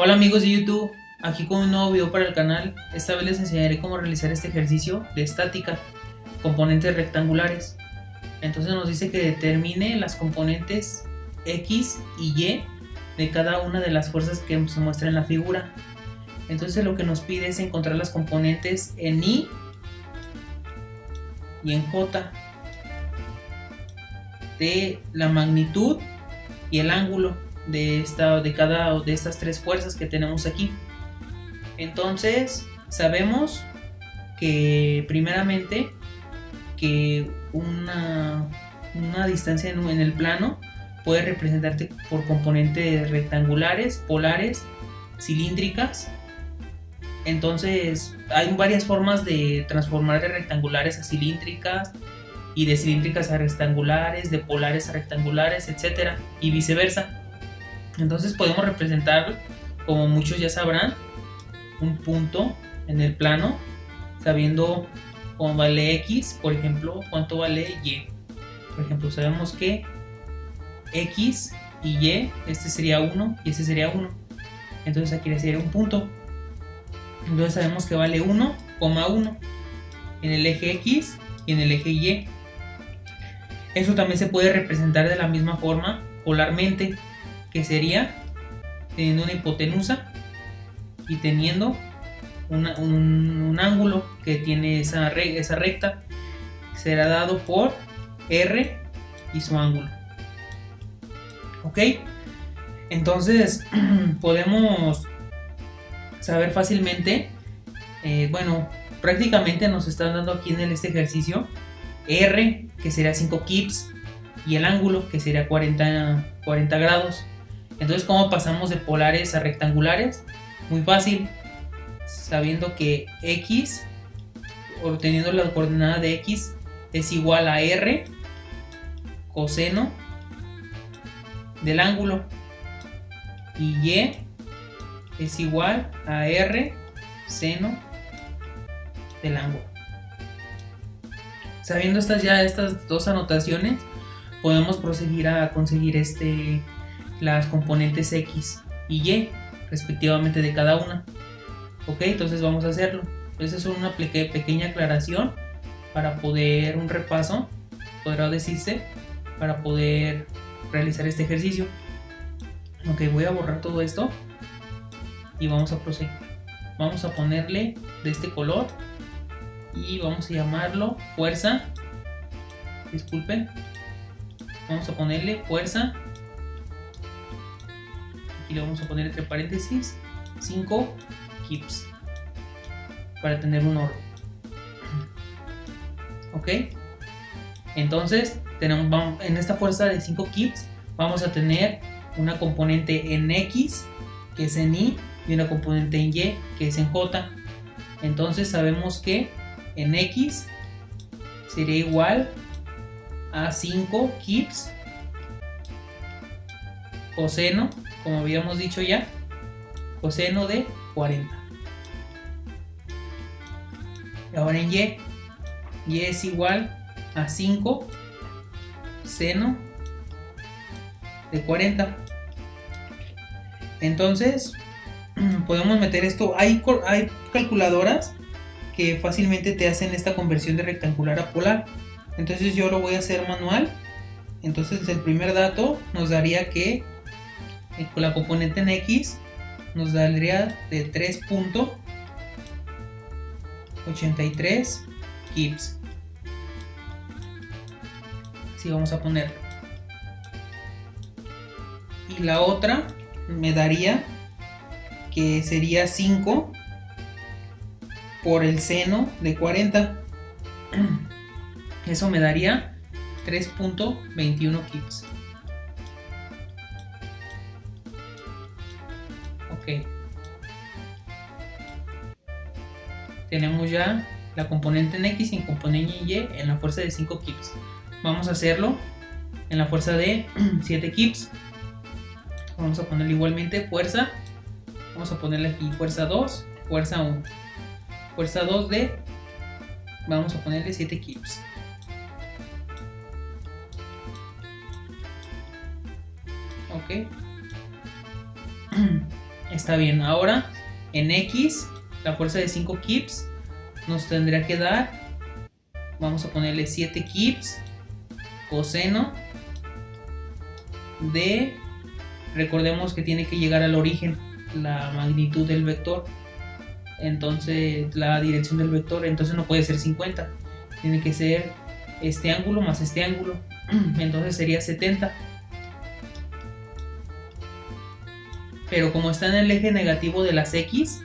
Hola amigos de YouTube, aquí con un nuevo video para el canal. Esta vez les enseñaré cómo realizar este ejercicio de estática, componentes rectangulares. Entonces nos dice que determine las componentes X y Y de cada una de las fuerzas que se muestra en la figura. Entonces lo que nos pide es encontrar las componentes en Y y en J de la magnitud y el ángulo de cada de estas tres fuerzas que tenemos aquí. Entonces sabemos que primeramente que una distancia en el plano puede representarte por componentes rectangulares, polares, cilíndricas. Entonces hay varias formas de transformar de rectangulares a cilíndricas y de cilíndricas a rectangulares, de polares a rectangulares, etcétera, y viceversa. Entonces podemos representar, como muchos ya sabrán, un punto en el plano, sabiendo cómo vale X, por ejemplo, cuánto vale Y. Por ejemplo, sabemos que X y Y, este sería 1 y este sería 1. Entonces aquí sería un punto. Entonces sabemos que vale 1,1 en el eje X y en el eje Y. Eso también se puede representar de la misma forma polarmente, que sería teniendo una hipotenusa y teniendo un ángulo que tiene esa recta, será dado por R y su ángulo. Ok, entonces podemos saber fácilmente, prácticamente nos están dando aquí en este ejercicio R, que sería 5 kips, y el ángulo, que sería 40 grados. Entonces, ¿cómo pasamos de polares a rectangulares? Muy fácil, sabiendo que X, obteniendo la coordenada de X, es igual a R coseno del ángulo, y Y es igual a R seno del ángulo. Sabiendo estas dos anotaciones, podemos proseguir a conseguir las componentes X y Y respectivamente de cada una. Ok, entonces vamos a hacerlo. Esa es una pequeña aclaración para poder, un repaso, podrá decirse, para poder realizar este ejercicio. Ok, voy a borrar todo esto y vamos a proseguir. Vamos a ponerle de este color y vamos a llamarlo fuerza. Disculpen, vamos a ponerle fuerza. Aquí le vamos a poner entre paréntesis 5 kips para tener un orden. Ok, entonces tenemos, en esta fuerza de 5 kips vamos a tener una componente en X, que es en Y, y una componente en Y, que es en J. Entonces sabemos que en X sería igual a 5 kips coseno, como habíamos dicho ya, coseno de 40. Y ahora en Y es igual a 5 seno de 40. Entonces podemos meter esto. Hay calculadoras que fácilmente te hacen esta conversión de rectangular a polar. Entonces yo lo voy a hacer manual. Entonces el primer dato nos daría que la componente en X nos daría de 3.83 kips. Así vamos a ponerlo. Y la otra me daría que sería 5 por el seno de 40. Eso me daría 3.21 kips. Ok, tenemos ya la componente en X y en componente en Y en la fuerza de 5 kips. Vamos a hacerlo en la fuerza de 7 kips. Vamos a ponerle igualmente fuerza. Vamos a ponerle aquí fuerza 2, fuerza 1. Fuerza 2 vamos a ponerle 7 kips. Ok. Está bien. Ahora en X, la fuerza de 5 kips nos tendría que dar, vamos a ponerle 7 kips coseno de, recordemos que tiene que llegar al origen la magnitud del vector, entonces la dirección del vector, entonces no puede ser 50, tiene que ser este ángulo más este ángulo, entonces sería 70. Pero como está en el eje negativo de las X,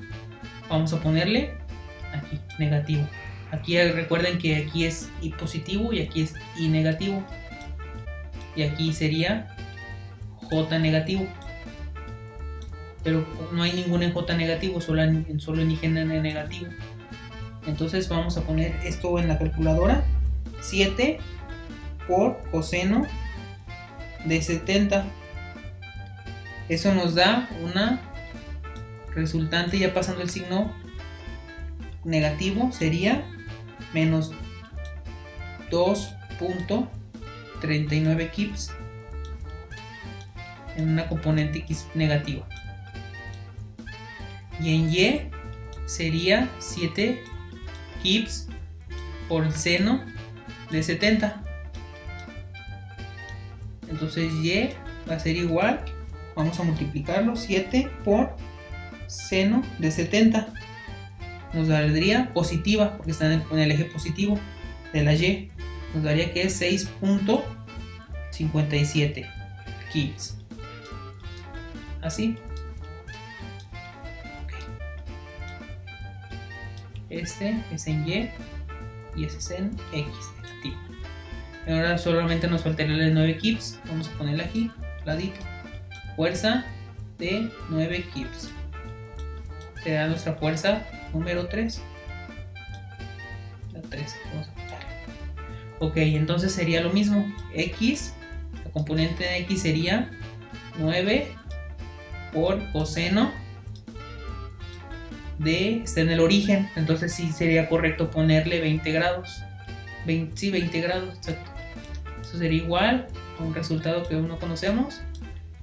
vamos a ponerle aquí negativo. Aquí recuerden que aquí es Y positivo y aquí es Y negativo. Y aquí sería J negativo. Pero no hay ningún en J negativo, solo en Y negativo. Entonces vamos a poner esto en la calculadora. 7 por coseno de 70. Eso nos da una resultante, ya pasando el signo negativo, sería menos 2.39 kips en una componente X negativa. Y en Y sería 7 kips por el seno de 70. Entonces Y va a ser igual, vamos a multiplicarlo, 7 por seno de 70. Nos daría positiva, porque está en el eje positivo de la Y. Nos daría que es 6.57 kips. Así. Okay. Este es en Y y este es en X negativo. Ahora solamente nos faltaría el 9 kips. Vamos a ponerle aquí, ladito. Fuerza de 9 kips. Será nuestra fuerza número 3. La 3, vamos a quitar. Ok, entonces sería lo mismo. X, la componente de X sería 9 por coseno de, está en el origen. Entonces sí sería correcto ponerle 20 grados. 20 grados, exacto. Eso sería igual a un resultado que aún no conocemos.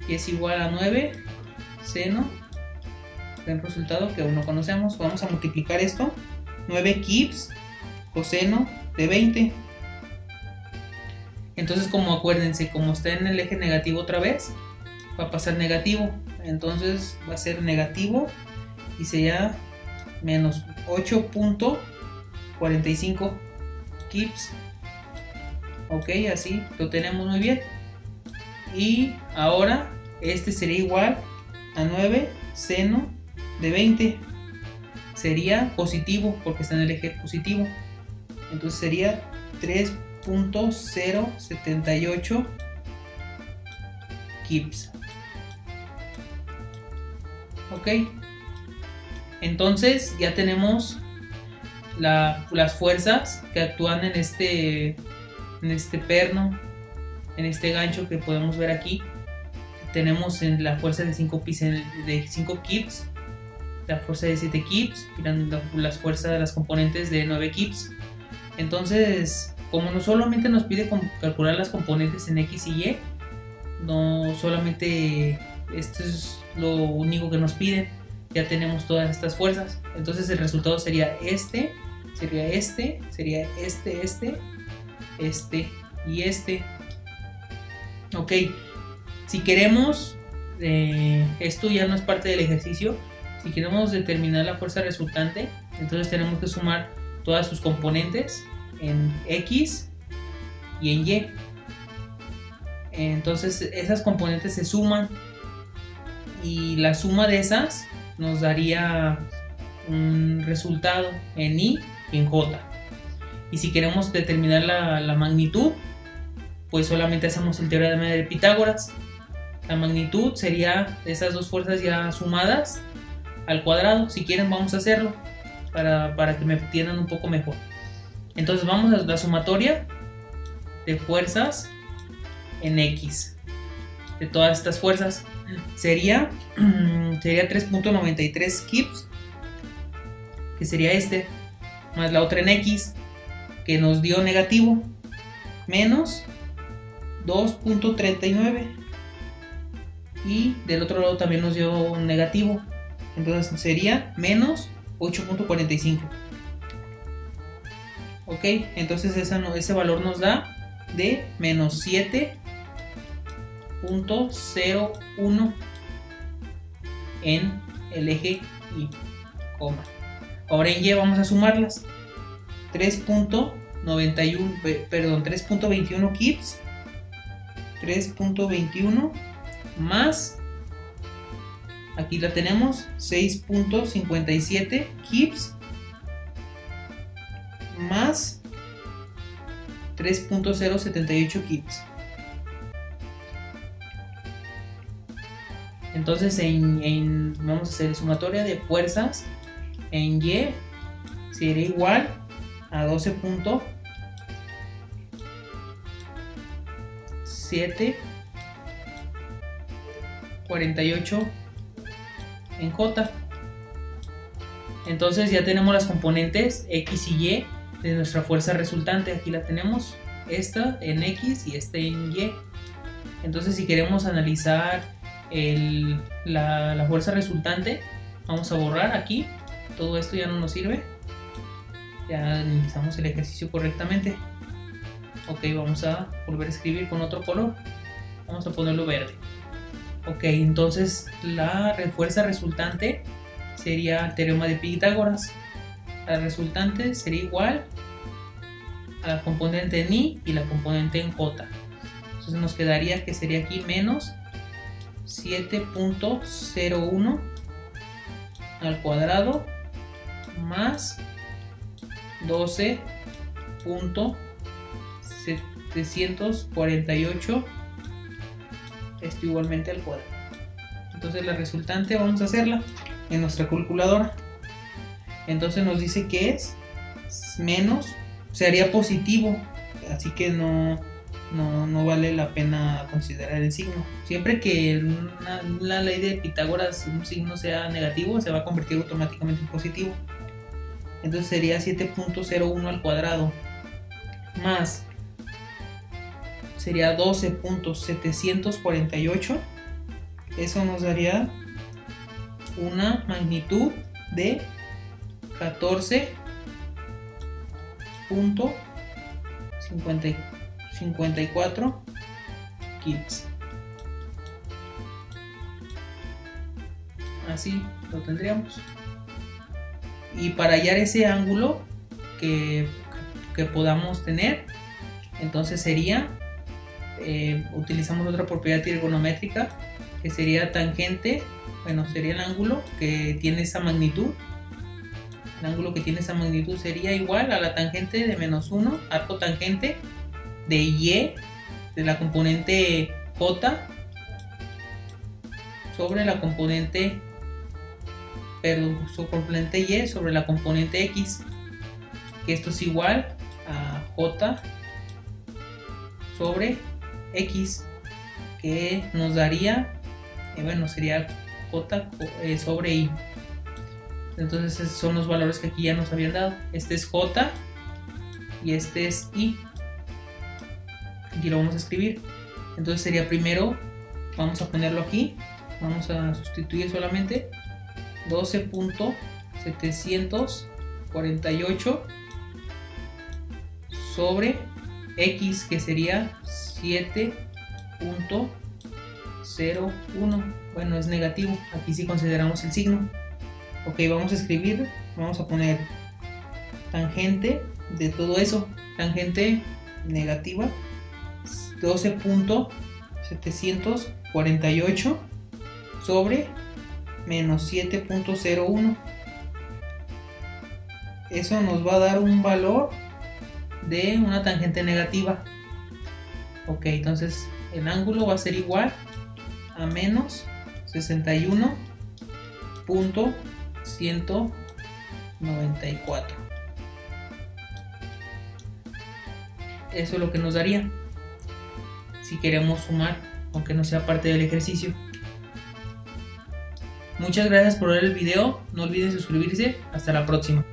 Y es igual a 9 seno del resultado que aún no conocemos. Vamos a multiplicar esto. 9 kips coseno de 20. Entonces, como acuérdense, como está en el eje negativo otra vez, va a pasar negativo. Entonces va a ser negativo y sería menos 8.45 kips. Ok, así lo tenemos muy bien. Y ahora este sería igual a 9 seno de 20. Sería positivo porque está en el eje positivo. Entonces sería 3.078 kips. Ok. Entonces ya tenemos las fuerzas que actúan en este perno, en este gancho que podemos ver aquí. Tenemos en la fuerza de 5 kips, la fuerza de 7 kips, las fuerzas de las componentes de 9 kips. Entonces, como no solamente nos pide calcular las componentes en X y Y, no solamente esto es lo único que nos piden, ya tenemos todas estas fuerzas. Entonces el resultado sería este y este. Ok, si queremos, esto ya no es parte del ejercicio. Si queremos determinar la fuerza resultante, entonces tenemos que sumar todas sus componentes en X y en Y. Entonces esas componentes se suman y la suma de esas nos daría un resultado en Y y en J. Y si queremos determinar la magnitud, pues solamente hacemos el teorema de Pitágoras. La magnitud sería de esas dos fuerzas ya sumadas al cuadrado. Si quieren vamos a hacerlo para que me entiendan un poco mejor. Entonces vamos a la sumatoria de fuerzas en X de todas estas fuerzas sería 3.93 kips, que sería este, más la otra en X que nos dio negativo, menos 2.39, y del otro lado también nos dio un negativo, Entonces sería menos 8.45. Ok, entonces ese valor nos da de menos 7.01 en el eje Y, coma. Ahora en Y vamos a sumarlas. 3.21 kips, 3.21 más, aquí la tenemos, 6.57 kips más 3.078 kips. Entonces vamos a hacer sumatoria de fuerzas en Y sería igual a 12.748 en J. Entonces ya tenemos las componentes X y Y de nuestra fuerza resultante. Aquí la tenemos, esta en X y esta en Y. Entonces si queremos analizar la fuerza resultante, vamos a borrar aquí. Todo esto ya no nos sirve. Ya analizamos el ejercicio correctamente. Ok, vamos a volver a escribir con otro color. Vamos a ponerlo verde. Ok, entonces la fuerza resultante sería el teorema de Pitágoras. La resultante sería igual a la componente en Y y la componente en J. Entonces nos quedaría que sería aquí menos 7.01 al cuadrado más 12.748 esto igualmente al cuadrado. Entonces la resultante vamos a hacerla en nuestra calculadora. Entonces nos dice que es menos, sería positivo, así que no vale la pena considerar el signo. Siempre que en la ley de Pitágoras un signo sea negativo, se va a convertir automáticamente en positivo. Entonces sería 7.01 al cuadrado más sería 12.748. Eso nos daría una magnitud de 14.54 kips. Así lo tendríamos. Y para hallar ese ángulo que podamos tener, entonces sería utilizamos otra propiedad trigonométrica que sería tangente, sería el ángulo que tiene esa magnitud. El ángulo que tiene esa magnitud sería igual a la tangente de menos 1, arco tangente de Y, de la componente J sobre la componente su componente Y sobre la componente X, que esto es igual a J sobre X, que nos daría, sería J sobre Y. Entonces esos son los valores que aquí ya nos habían dado. Este es J y este es Y. Aquí lo vamos a escribir. Entonces sería primero, vamos a ponerlo aquí, vamos a sustituir solamente 12.748 sobre X, que sería 7.01. Es negativo, aquí sí consideramos el signo. Ok, vamos a escribir, vamos a poner tangente de todo eso, tangente negativa 12.748 sobre menos 7.01. Eso nos va a dar un valor de una tangente negativa. Ok, entonces el ángulo va a ser igual a menos 61.194. Eso es lo que nos daría si queremos sumar, aunque no sea parte del ejercicio. Muchas gracias por ver el video, no olviden suscribirse, hasta la próxima.